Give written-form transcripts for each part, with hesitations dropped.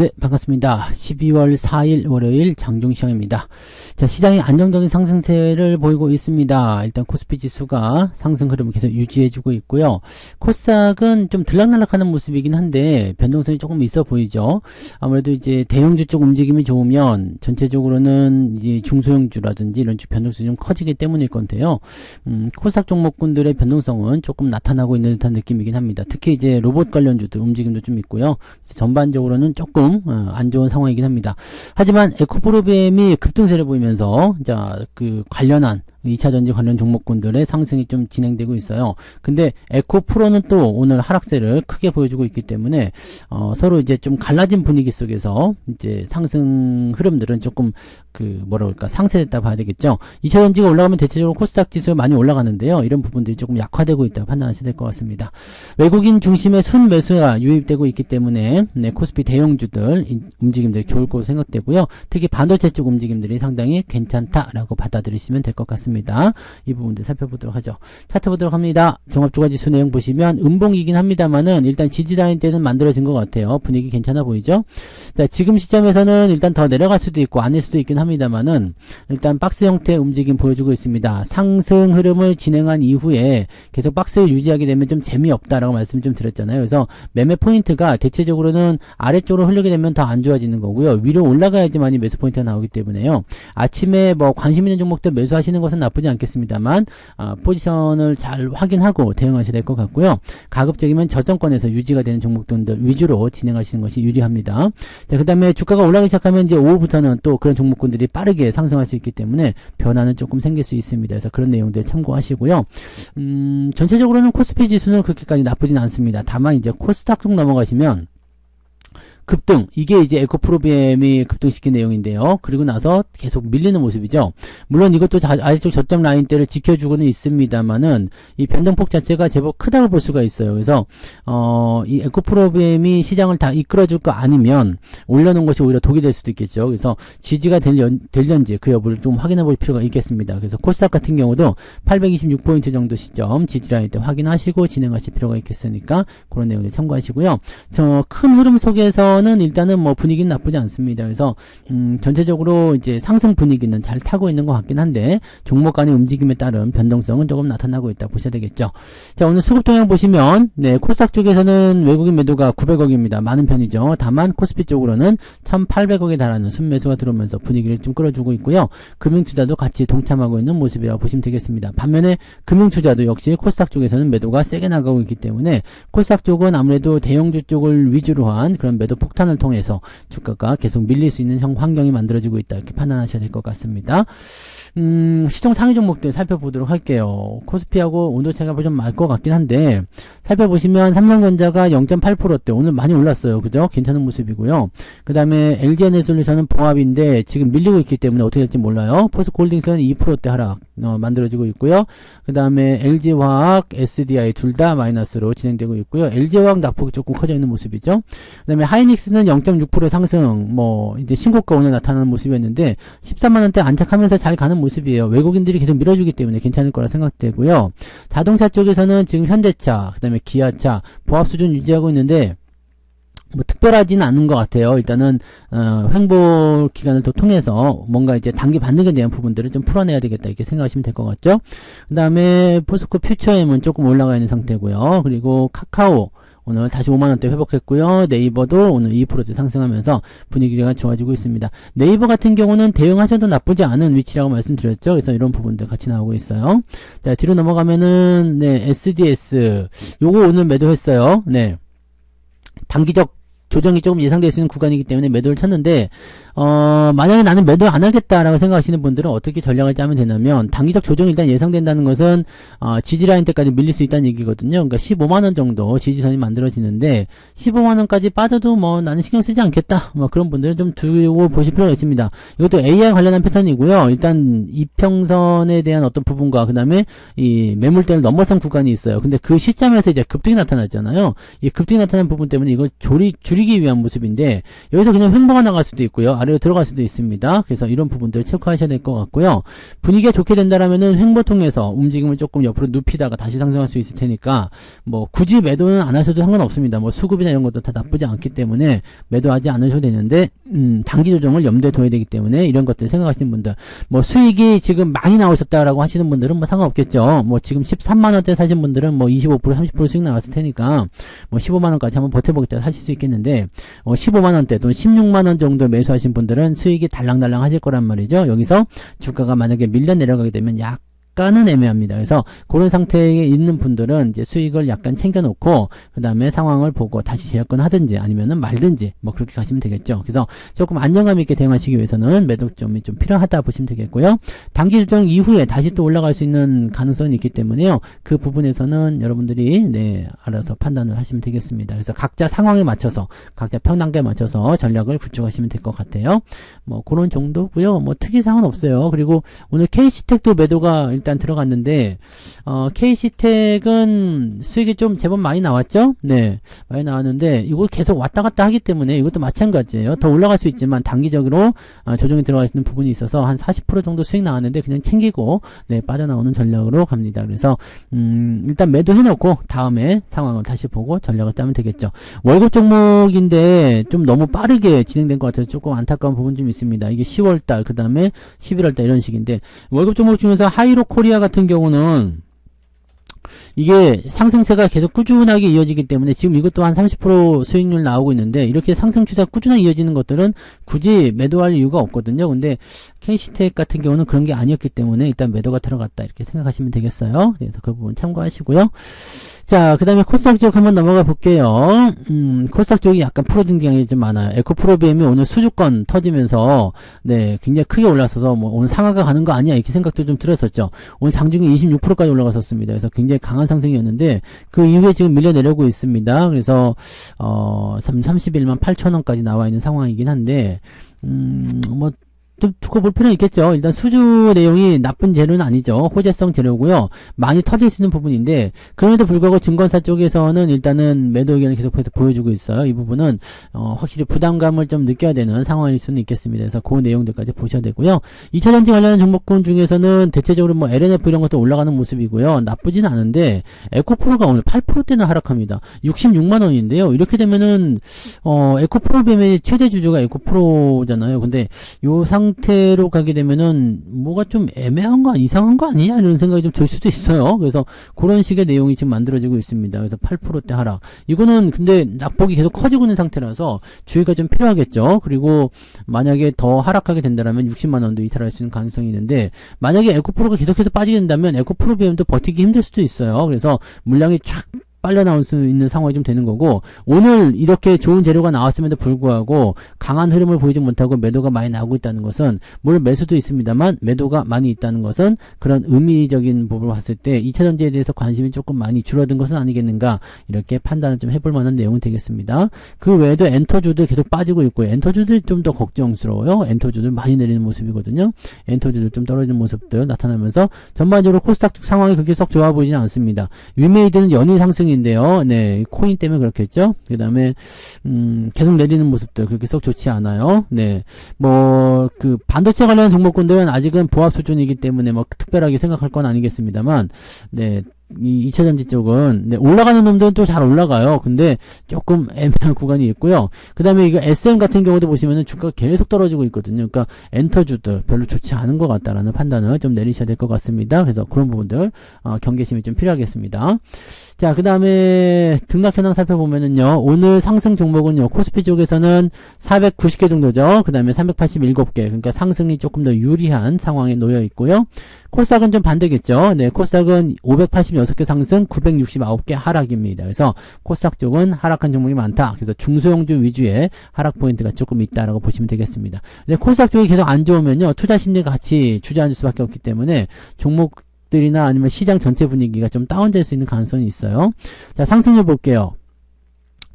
네, 반갑습니다. 12월 4일 월요일 장중시황입니다. 자, 시장이 안정적인 상승세를 보이고 있습니다. 일단 코스피 지수가 상승 흐름을 계속 유지해주고 있고요. 코스닥은 좀 들락날락하는 모습이긴 한데 변동성이 조금 있어 보이죠. 아무래도 이제 대형주 쪽 움직임이 좋으면 전체적으로는 이제 중소형주라든지 이런 쪽 변동성이 좀 커지기 때문일 건데요. 코스닥 종목군들의 변동성은 조금 나타나고 있는 듯한 느낌이긴 합니다. 특히 이제 로봇 관련주들 움직임도 좀 있고요. 전반적으로는 조금 안 좋은 상황이긴 합니다. 하지만 에코프로비엠이 급등세를 보이면서 그 관련한 2차전지 관련 종목군들의 상승이 좀 진행되고 있어요. 근데 에코프로는 또 오늘 하락세를 크게 보여주고 있기 때문에 서로 이제 좀 갈라진 분위기 속에서 이제 상승 흐름들은 조금 상쇄됐다 봐야 되겠죠. 2차전지가 올라가면 대체적으로 코스닥 지수가 많이 올라가는데요. 이런 부분들이 조금 약화되고 있다고 판단하셔야 될 것 같습니다. 외국인 중심의 순매수가 유입되고 있기 때문에 코스피 대형주들 움직임들이 좋을 것으로 생각되고요. 특히 반도체 쪽 움직임들이 상당히 괜찮다라고 받아들이시면 될 것 같습니다. 이 부분들 살펴보도록 하죠. 차트 보도록 합니다. 종합주가지수 내용 보시면 음봉이긴 합니다만은 일단 지지라인 때는 만들어진 것 같아요. 분위기 괜찮아 보이죠? 자, 지금 시점에서는 일단 더 내려갈 수도 있고 아닐 수도 있긴 합니다만은 일단 박스 형태의 움직임 보여주고 있습니다. 상승 흐름을 진행한 이후에 계속 박스를 유지하게 되면 좀 재미없다라고 말씀 좀 드렸잖아요. 그래서 매매 포인트가 대체적으로는 아래쪽으로 흐르게 되면 더 안 좋아지는 거고요. 위로 올라가야지만이 매수 포인트가 나오기 때문에요. 아침에 뭐 관심 있는 종목들 매수하시는 것은 나쁘지 않겠습니다만 포지션을 잘 확인하고 대응하셔야 될 것 같고요. 가급적이면 저점권에서 유지가 되는 종목들 위주로 진행하시는 것이 유리합니다. 그 다음에 주가가 올라가기 시작하면 이제 오후부터는 또 그런 종목군들이 빠르게 상승할 수 있기 때문에 변화는 조금 생길 수 있습니다. 그래서 그런 내용들 참고하시고요. 전체적으로는 코스피 지수는 그렇게까지 나쁘진 않습니다. 다만 이제 코스닥 쪽 넘어가시면 급등, 이게 이제 에코프로비엠이 급등시킨 내용인데요. 그리고 나서 계속 밀리는 모습이죠. 물론 이것도 아래쪽 저점 라인대를 지켜주고는 있습니다만은 이 변동폭 자체가 제법 크다고 볼 수가 있어요. 그래서 이 에코프로비엠이 시장을 다 이끌어줄 거 아니면 올려놓은 것이 오히려 독이 될 수도 있겠죠. 그래서 지지가 될런지 그 여부를 좀 확인해 볼 필요가 있겠습니다. 그래서 코스닥 같은 경우도 826포인트 정도 시점 지지라인 때 확인하시고 진행하실 필요가 있겠으니까 그런 내용을 참고하시고요. 저 큰 흐름 속에서 일단은 뭐 분위기는 나쁘지 않습니다. 그래서 전체적으로 이제 상승 분위기는 잘 타고 있는 것 같긴 한데 종목 간의 움직임에 따른 변동성은 조금 나타나고 있다 보셔야 되겠죠. 자, 오늘 수급 동향 보시면 코스닥 쪽에서는 외국인 매도가 900억입니다. 많은 편이죠. 다만 코스피 쪽으로는 1800억에 달하는 순매수가 들어오면서 분위기를 좀 끌어주고 있고요. 금융투자도 같이 동참하고 있는 모습이라고 보시면 되겠습니다. 반면에 금융투자도 역시 코스닥 쪽에서는 매도가 세게 나가고 있기 때문에 코스닥 쪽은 아무래도 대형주 쪽을 위주로 한 그런 매도 폭탄을 통해서 주가가 계속 밀릴 수 있는 환경이 만들어지고 있다, 이렇게 판단하셔야 될 것 같습니다. 시총 상위 종목들 살펴보도록 할게요. 코스피하고 온도차가 좀 날 것 같긴 한데 살펴보시면 삼성전자가 0.8%대 오늘 많이 올랐어요. 그죠? 괜찮은 모습이고요. 그 다음에 LG에너지솔루션은 봉합인데 지금 밀리고 있기 때문에 어떻게 될지 몰라요. 포스코홀딩스는 2%대 하락 만들어지고 있고요. 그 다음에 LG화학, SDI 둘 다 마이너스로 진행되고 있고요. LG화학 낙폭이 조금 커져 있는 모습이죠. 그 다음에 하이닉스는 0.6% 상승, 이제 신고가 오늘 나타나는 모습이었는데 13만원대 안착하면서 잘 가는 모습이에요. 외국인들이 계속 밀어주기 때문에 괜찮을 거라 생각되고요. 자동차 쪽에서는 지금 현대차, 그 다음에 기아차 보합 수준 유지하고 있는데 특별하지는 않은 것 같아요. 일단은 횡보 기간을 더 통해서 뭔가 이제 단기 반등에 대한 부분들을 좀 풀어내야 되겠다, 이렇게 생각하시면 될 것 같죠. 그 다음에 포스코 퓨처엠은 조금 올라가 있는 상태고요. 그리고 카카오 오늘 다시 5만원대 회복했고요. 네이버도 오늘 2% 상승하면서 분위기가 좋아지고 있습니다. 네이버 같은 경우는 대응하셔도 나쁘지 않은 위치라고 말씀드렸죠. 그래서 이런 부분들 같이 나오고 있어요. 자, 뒤로 넘어가면은 SDS 요거 오늘 매도했어요. 단기적 조정이 조금 예상될 수 있는 구간이기 때문에 매도를 쳤는데 만약에 나는 매도 안 하겠다라고 생각하시는 분들은 어떻게 전략을 짜면 되냐면 단기적 조정이 일단 예상된다는 것은 지지라인 때까지 밀릴 수 있다는 얘기거든요. 그러니까 15만원 정도 지지선이 만들어지는데 15만원까지 빠져도 나는 신경 쓰지 않겠다, 그런 분들은 좀 두고 보실 필요가 있습니다. 이것도 AI 관련한 패턴이고요. 일단 이평선에 대한 어떤 부분과 그 다음에 이 매물대를 넘어선 구간이 있어요. 근데 그 시점에서 이제 급등이 나타났잖아요. 이 급등이 나타난 부분 때문에 이걸 줄이 줄이기 위한 모습인데 여기서 그냥 횡보가 나갈 수도 있고요. 아래로 들어갈 수도 있습니다. 그래서 이런 부분들 체크하셔야 될 것 같고요. 분위기가 좋게 된다라면은 횡보 통해서 움직임을 조금 옆으로 눕히다가 다시 상승할 수 있을 테니까 뭐 굳이 매도는 안 하셔도 상관없습니다. 뭐 수급이나 이런 것도 다 나쁘지 않기 때문에 매도하지 않으셔도 되는데 단기 조정을 염두에 둬야 되기 때문에 이런 것들 생각하시는 분들 뭐 수익이 지금 많이 나오셨다라고 하시는 분들은 뭐 상관없겠죠. 뭐 지금 13만원대 사신 분들은 뭐 25% 30% 수익 나왔을 테니까 뭐 15만원까지 한번 버텨보겠다 하실 수 있겠는데 15만원대 또는 16만원 정도 매수하신 분들은 수익이 달랑달랑 하실 거란 말이죠. 여기서 주가가 만약에 밀려 내려가게 되면 약간은 애매합니다. 그래서 그런 상태에 있는 분들은 이제 수익을 약간 챙겨놓고 그 다음에 상황을 보고 다시 재접근 하든지 아니면은 말든지 뭐 그렇게 가시면 되겠죠. 그래서 조금 안정감 있게 대응하시기 위해서는 매도점이 좀 필요하다 보시면 되겠고요. 단기 조정 이후에 다시 또 올라갈 수 있는 가능성이 있기 때문에요. 그 부분에서는 여러분들이 알아서 판단을 하시면 되겠습니다. 그래서 각자 상황에 맞춰서 각자 평단가에 맞춰서 전략을 구축하시면 될 것 같아요. 뭐 그런 정도고요. 뭐 특이사항은 없어요. 그리고 오늘 KC텍도 매도가 일단 들어갔는데 KC텍은 수익이 좀 제법 많이 나왔죠? 네, 많이 나왔는데 이거 계속 왔다 갔다 하기 때문에 이것도 마찬가지예요. 더 올라갈 수 있지만 단기적으로 조정이 들어가 있는 부분이 있어서 한 40% 정도 수익 나왔는데 그냥 챙기고 빠져나오는 전략으로 갑니다. 그래서 일단 매도해놓고 다음에 상황을 다시 보고 전략을 짜면 되겠죠. 월급 종목인데 좀 너무 빠르게 진행된 것 같아서 조금 안타까운 부분 좀 있습니다. 이게 10월달 그 다음에 11월달 이런 식인데 월급 종목 중에서 하이로 코리아 같은 경우는 이게 상승세가 계속 꾸준하게 이어지기 때문에 지금 이것도 한 30% 수익률 나오고 있는데 이렇게 상승 추세가 꾸준하게 이어지는 것들은 굳이 매도할 이유가 없거든요. 근데 KC텍 같은 경우는 그런 게 아니었기 때문에 일단 매도가 들어갔다 이렇게 생각하시면 되겠어요. 그래서 그 부분 참고하시고요. 자, 그 다음에 코스닥 쪽 한번 넘어가 볼게요. 코스닥 쪽이 약간 풀어진 경향이 좀 많아요. 에코프로비엠이 오늘 수주권 터지면서, 굉장히 크게 올랐어서, 뭐, 오늘 상하가 가는 거 아니야? 이렇게 생각도 좀 들었었죠. 오늘 장중에 26%까지 올라갔었습니다. 그래서 굉장히 강한 상승이었는데, 그 이후에 지금 밀려 내려오고 있습니다. 그래서, 31만 8천원까지 나와 있는 상황이긴 한데, 뭐, 좀 두고 볼 필요는 있겠죠. 일단 수주 내용이 나쁜 재료는 아니죠. 호재성 재료고요. 많이 터질 수 있는 부분인데 그럼에도 불구하고 증권사 쪽에서는 일단은 매도 의견을 계속해서 보여주고 있어요. 이 부분은 확실히 부담감을 좀 느껴야 되는 상황일 수는 있겠습니다. 그래서 그 내용들까지 보셔야 되고요. 2차전지 관련한 종목군 중에서는 대체적으로 뭐 LNF 이런 것도 올라가는 모습이고요. 나쁘진 않은데 에코프로가 오늘 8%대나 하락합니다. 66만원인데요. 이렇게 되면은 에코프로뱀의 최대 주주가 에코프로잖아요. 근데 요 상태로 가게 되면은 뭐가 좀 애매한 거 이상한 거 아니냐 이런 생각이 좀 들 수도 있어요. 그래서 그런 식의 내용이 지금 만들어지고 있습니다. 그래서 8%대 하락. 이거는 근데 낙폭이 계속 커지고 있는 상태라서 주의가 좀 필요하겠죠. 그리고 만약에 더 하락하게 된다면 60만 원도 이탈할 수 있는 가능성이 있는데 만약에 에코프로가 계속해서 빠지게 된다면 에코프로비엠도 버티기 힘들 수도 있어요. 그래서 물량이 쫙 빨려 나올 수 있는 상황이 좀 되는 거고 오늘 이렇게 좋은 재료가 나왔음에도 불구하고 강한 흐름을 보이지 못하고 매도가 많이 나오고 있다는 것은 물론 매수도 있습니다만 매도가 많이 있다는 것은 그런 의미적인 부분을 봤을 때 2차전지에 대해서 관심이 조금 많이 줄어든 것은 아니겠는가 이렇게 판단을 좀 해볼 만한 내용은 되겠습니다. 그 외에도 엔터주들 계속 빠지고 있고요. 엔터주들 좀 더 걱정스러워요. 엔터주들 많이 내리는 모습이거든요. 엔터주들 좀 떨어지는 모습들 나타나면서 전반적으로 코스닥 상황이 그렇게 썩 좋아 보이지는 않습니다. 위메이드는 연일 상승 인데요. 코인 때문에 그렇겠죠. 그 다음에 계속 내리는 모습들 그렇게 썩 좋지 않아요. 뭐 그 반도체 관련 종목군들은 아직은 보합 수준이기 때문에 뭐 특별하게 생각할 건 아니겠습니다만, 이 2차전지 쪽은 올라가는 놈들은 또 잘 올라가요. 근데 조금 애매한 구간이 있고요. 그 다음에 이거 SM 같은 경우도 보시면은 주가가 계속 떨어지고 있거든요. 그러니까 엔터주들 별로 좋지 않은 것 같다라는 판단을 좀 내리셔야 될 것 같습니다. 그래서 그런 부분들 경계심이 좀 필요하겠습니다. 자, 그 다음에 등락 현황 살펴보면은요, 오늘 상승 종목은요, 코스피 쪽에서는 490개 정도죠. 그 다음에 387개. 그러니까 상승이 조금 더 유리한 상황에 놓여 있고요. 코스닥은 좀 반대겠죠. 코스닥은 586개 상승, 969개 하락입니다. 그래서 코스닥 쪽은 하락한 종목이 많다. 그래서 중소형주 위주의 하락 포인트가 조금 있다라고 보시면 되겠습니다. 코스닥 쪽이 계속 안 좋으면요, 투자 심리가 같이 주저앉을 수밖에 없기 때문에 종목들이나 아니면 시장 전체 분위기가 좀 다운될 수 있는 가능성이 있어요. 자, 상승률 볼게요.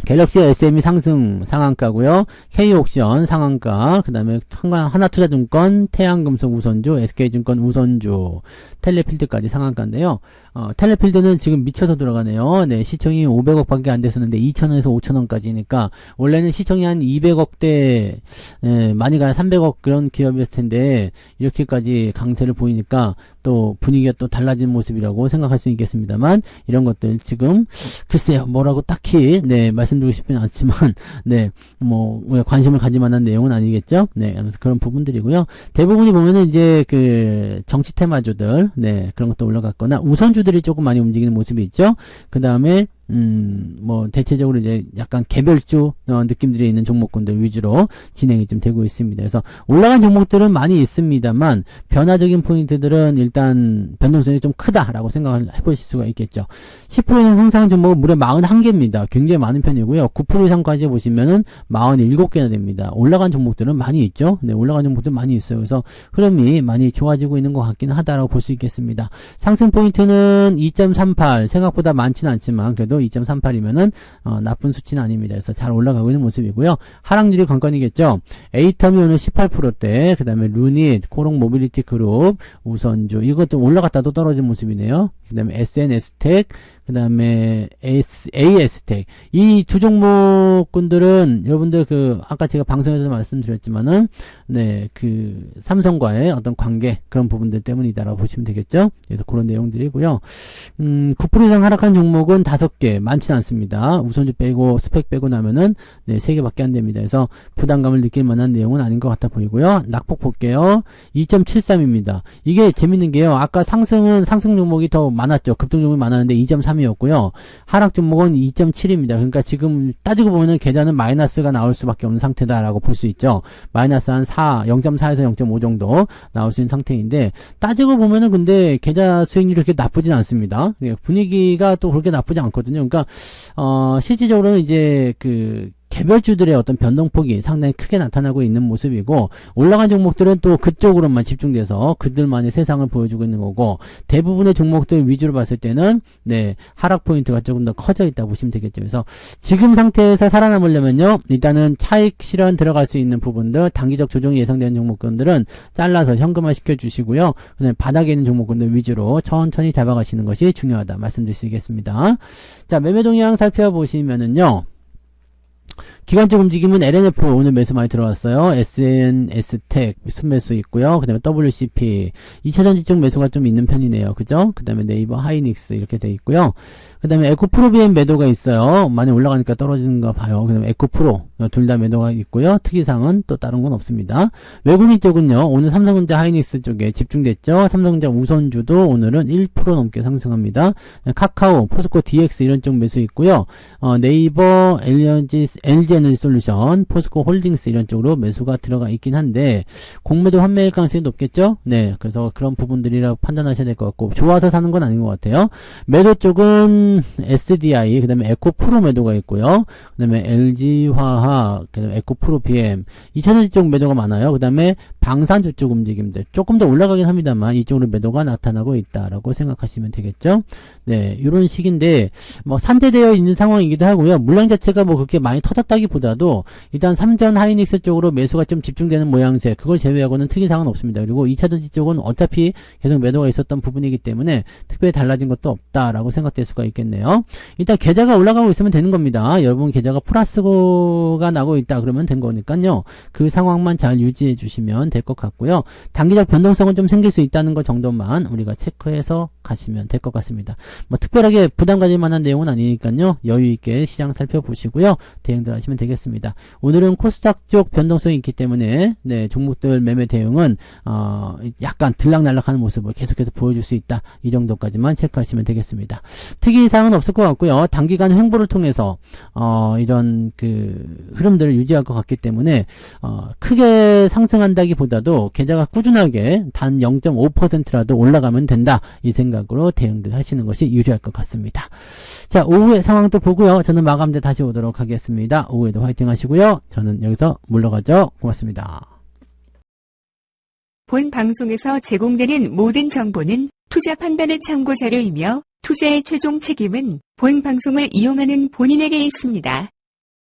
갤럭시 SM이 상승 상한가고요. K옥션 상한가, 그 다음에 하나투자증권, 태양금속 우선주, SK증권 우선주, 텔레필드까지 상한가인데요. 텔레필드는 지금 미쳐서 들어가네요. 네, 시총이 500억 밖에 안 됐었는데 2,000원에서 5,000원까지니까 원래는 시총이 한 200억대, 많이 가야 300억 그런 기업이었을 텐데 이렇게까지 강세를 보이니까 또 분위기가 또 달라진 모습이라고 생각할 수 있겠습니다만, 이런 것들 지금 글쎄요, 뭐라고 딱히 말씀드리고 싶지는 않지만 뭐 관심을 가질 만한 내용은 아니겠죠. 그런 부분들이고요. 대부분이 보면은 이제 그 정치 테마주들 그런 것도 올라갔거나 우선주들이 조금 많이 움직이는 모습이 있죠. 그 다음에 뭐 대체적으로 이제 약간 개별주 느낌들이 있는 종목군들 위주로 진행이 좀 되고 있습니다. 그래서 올라간 종목들은 많이 있습니다만 변화적인 포인트들은 일단 변동성이 좀 크다라고 생각을 해보실 수가 있겠죠. 10% 이상 상승한 종목은 무려 41개입니다. 굉장히 많은 편이고요. 9% 이상까지 보시면은 47개나 됩니다. 올라간 종목들은 많이 있죠. 올라간 종목들 많이 있어요. 그래서 흐름이 많이 좋아지고 있는 것 같기는 하다라고 볼 수 있겠습니다. 상승 포인트는 2.38, 생각보다 많지는 않지만 그래도 2.38이면은 나쁜 수치는 아닙니다. 그래서 잘 올라가고 있는 모습이고요. 하락률이 관건이겠죠. 에이텀이 오늘 18%대, 그 다음에 루닛, 코롱 모빌리티 그룹, 우선주, 이것도 올라갔다도 떨어진 모습이네요. 그 다음에 SNS텍, 그 다음에 AS텍. 이 두 종목군들은 여러분들 아까 제가 방송에서 말씀드렸지만은, 그 삼성과의 어떤 관계, 그런 부분들 때문이다라고 보시면 되겠죠. 그래서 그런 내용들이고요. 9% 이상 하락한 종목은 5개, 많지는 않습니다. 우선주 빼고, 스펙 빼고 나면은, 3개밖에 안 됩니다. 그래서 부담감을 느낄 만한 내용은 아닌 것 같아 보이고요. 낙폭 볼게요. 2.73입니다. 이게 재밌는 게요. 아까 상승 종목이 더 많았죠. 급등 종목이 많았는데 2.3이었고요. 하락 종목은 2.7입니다. 그러니까 지금 따지고 보면은 계좌는 마이너스가 나올 수밖에 없는 상태다라고 볼 수 있죠. 마이너스 한 0.4에서 0.5 정도 나올 수 있는 상태인데, 따지고 보면은 근데 계좌 수익률이 그렇게 나쁘진 않습니다. 분위기가 또 그렇게 나쁘지 않거든요. 그러니까 실질적으로는 이제 개별주들의 어떤 변동폭이 상당히 크게 나타나고 있는 모습이고, 올라간 종목들은 또 그쪽으로만 집중돼서 그들만의 세상을 보여주고 있는 거고, 대부분의 종목들 위주로 봤을 때는 하락 포인트가 조금 더 커져 있다고 보시면 되겠죠. 그래서 지금 상태에서 살아남으려면요, 일단은 차익 실현 들어갈 수 있는 부분들, 단기적 조정이 예상되는 종목군들은 잘라서 현금화 시켜주시고요. 그다음에 바닥에 있는 종목군들 위주로 천천히 잡아가시는 것이 중요하다 말씀드릴 수 있겠습니다. 자, 매매 동향 살펴보시면은요, 기관적 움직임은 LNF 오늘 매수 많이 들어왔어요. SNS텍 순매수 있고요. 그 다음에 WCP 2차전지 쪽 매수가 좀 있는 편이네요. 그죠? 그 다음에 네이버 하이닉스 이렇게 돼 있고요. 그 다음에 에코프로비엠 매도가 있어요. 많이 올라가니까 떨어지는가 봐요. 그 다음에 에코프로 둘 다 매도가 있고요. 특이사항은 또 다른 건 없습니다. 외국인 쪽은요, 오늘 삼성전자 하이닉스 쪽에 집중됐죠. 삼성전자 우선주도 오늘은 1% 넘게 상승합니다. 카카오, 포스코 DX 이런 쪽 매수 있고요. 네이버, LG 에너지 솔루션, 포스코 홀딩스 이런 쪽으로 매수가 들어가 있긴 한데, 공매도 환매일 가능성이 높겠죠? 그래서 그런 부분들이라고 판단하셔야 될 것 같고, 좋아서 사는 건 아닌 것 같아요. 매도 쪽은 SDI, 그 다음에 에코프로 매도가 있고요. 그 다음에 LG화학, 그 다음에 에코프로 BM, 2차전지 쪽 매도가 많아요. 그 다음에 방산주 쪽 움직임들, 조금 더 올라가긴 합니다만, 이쪽으로 매도가 나타나고 있다라고 생각하시면 되겠죠? 이런 식인데, 뭐, 산재되어 있는 상황이기도 하고요. 물량 자체가 뭐 그렇게 많이 터졌다기보다도, 일단 삼전 하이닉스 쪽으로 매수가 좀 집중되는 모양새, 그걸 제외하고는 특이사항은 없습니다. 그리고 2차전지 쪽은 어차피 계속 매도가 있었던 부분이기 때문에, 특별히 달라진 것도 없다라고 생각될 수가 있겠네요. 일단 계좌가 올라가고 있으면 되는 겁니다. 여러분 계좌가 플러스가 나고 있다 그러면 된 거니까요. 그 상황만 잘 유지해 주시면 될 것 같고요. 단기적 변동성은 좀 생길 수 있다는 것 정도만 우리가 체크해서 가시면 될 것 같습니다. 뭐 특별하게 부담 가질 만한 내용은 아니니까요. 여유 있게 시장 살펴보시고요. 대응들 하시면 되겠습니다. 오늘은 코스닥 쪽 변동성이 있기 때문에 종목들 매매 대응은 약간 들락날락하는 모습을 계속해서 보여줄 수 있다. 이 정도까지만 체크하시면 되겠습니다. 특이사항은 없을 것 같고요. 단기간 횡보를 통해서 이런 흐름들을 유지할 것 같기 때문에 크게 상승한다기보다도 계좌가 꾸준하게 단 0.5%라도 올라가면 된다. 이 생각으로 대응들 하시는 것이 유리할 것 같습니다. 자, 오후의 상황 또 보고요. 저는 마감대 다시 오도록 하겠습니다. 오후에도 화이팅 하시고요. 저는 여기서 물러가죠. 고맙습니다. 본 방송에서 제공되는 모든 정보는 투자 판단의 참고 자료이며 투자의 최종 책임은 본 방송을 이용하는 본인에게 있습니다.